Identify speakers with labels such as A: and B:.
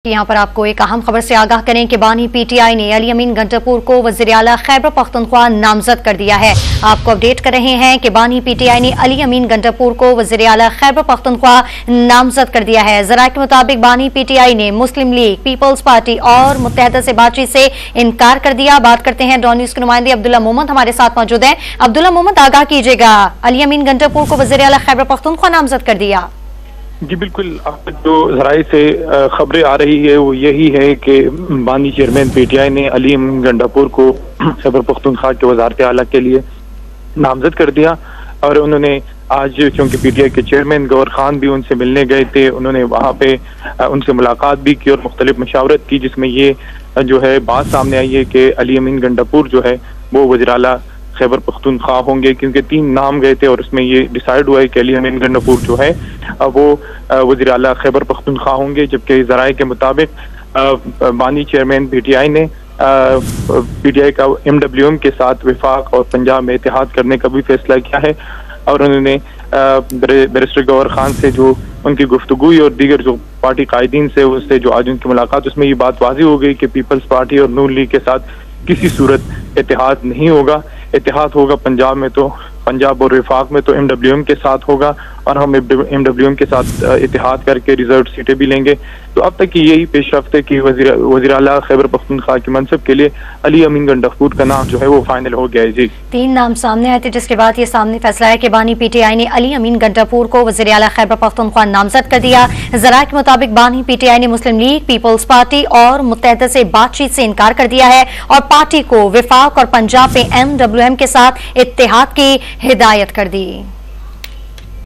A: यहाँ पर आपको एक अहम खबर से आगाह करें कि बानी पीटीआई ने अली अमीन गंडापुर को वज़ीर आला खैबर पख्तूनख्वा नामजद कर दिया है। आपको अपडेट कर रहे हैं कि बानी पीटीआई ने अली अमीन गंडापुर को वज़ीर आला खैबर पख्तूनख्वा नामजद कर दिया है। ज़राए के मुताबिक बानी पीटीआई ने मुस्लिम लीग, पीपल्स पार्टी और मुत्तहदा से बातचीत से इनकार कर दिया। बात करते हैं डॉन न्यूज़ के नुमाइंदे अब्दुल्ला मोहम्मद हमारे साथ मौजूद हैं। अब्दुल्ला मोहम्मद, आगाह कीजिएगा, अली अमीन गंडापुर को वज़ीर आला खैबर पख्तूनख्वा नामजद कर दिया।
B: जी बिल्कुल, अब जो जराए से खबरें आ रही है वो यही है कि बानी चेयरमैन पीटीआई ने अली अमीन गंडापुर को खैबर पख्तूनख्वा के वज़ारत आला के लिए नामजद कर दिया। और उन्होंने आज, क्योंकि पीटीआई के चेयरमैन गौहर खान भी उनसे मिलने गए थे, उन्होंने वहाँ पे उनसे मुलाकात भी की और मुख्तलिफ मशावरत की, जिसमें ये जो है बात सामने आई है कि अली अमीन गंडापुर जो है वो वज़ीर आला खैबर पख्तूनख्वा होंगे, क्योंकि 3 नाम गए थे और उसमें ये डिसाइड हुआ है कि अली अमीन गंडापुर जो है वो वज़ीर आला खैबर पख्तूनख्वा होंगे। जबकि ज़राए के मुताबिक बानी चेयरमैन पीटीआई ने पीटीआई का MWM के साथ विफाक और पंजाब में इत्तेहाद करने का भी फैसला किया है। और उन्होंने बैरिस्टर गौहर खान से जो उनकी गुफ्तगू और दीगर जो पार्टी कायदीन से उससे जो आज उनकी मुलाकात, उसमें ये बात वाज़ेह हो गई कि पीपल्स पार्टी और नून लीग के साथ किसी सूरत इत्तेहाद नहीं होगा। इत्तेहाद होगा पंजाब में तो पंजाब और विफाक में तो MWM के साथ होगा, और हम MWM के साथ इत्तेहाद करके रिजर्व सीटें भी लेंगे। तो अब तक की यही पेशरफ्त है कि वज़ीर आला खैबर पख्तूनख्वा के मनसब के लिए अली अमीन गंडापुर का नाम जो है वो फाइनल हो गया है। जी,
A: 3 नाम सामने आए थे, जिसके बाद ये सामने फैसला है कि बानी पीटीआई ने अली अमीन गंडापुर को वज़ीर आला खैबर पख्तूनख्वा नामजद कर दिया। ज़राए के मुताबिक बानी पीटीआई ने मुस्लिम लीग, पीपल्स पार्टी और मुत्तहदा से बातचीत से इनकार कर दिया है और पार्टी को विफाक और पंजाब में MWM के साथ इत्तेहाद की हिदायत कर दी।